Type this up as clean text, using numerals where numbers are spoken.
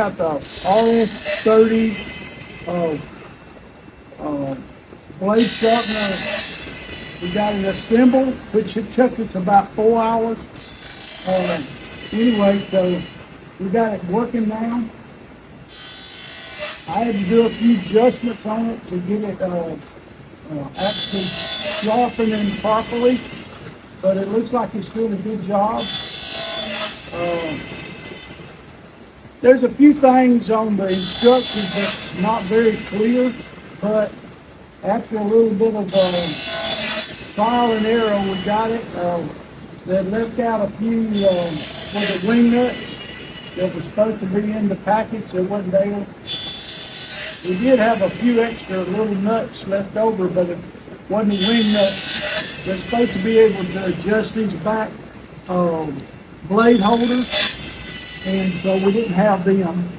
Got the RS30 blade sharpener. We got it assembled, which it took us about 4 hours. Anyway, so we got it working now. I had to do a few adjustments on it to get it actually sharpening properly, but it looks like it's doing a good job. There's a few things on the instructions that's not very clear, but after a little bit of trial and error, we got it. They left out a few for the wing nuts that was supposed to be in the package that wasn't there. We did have a few extra little nuts left over, but it wasn't wing nuts. They're supposed to be able to adjust these back blade holders, and so we didn't have them.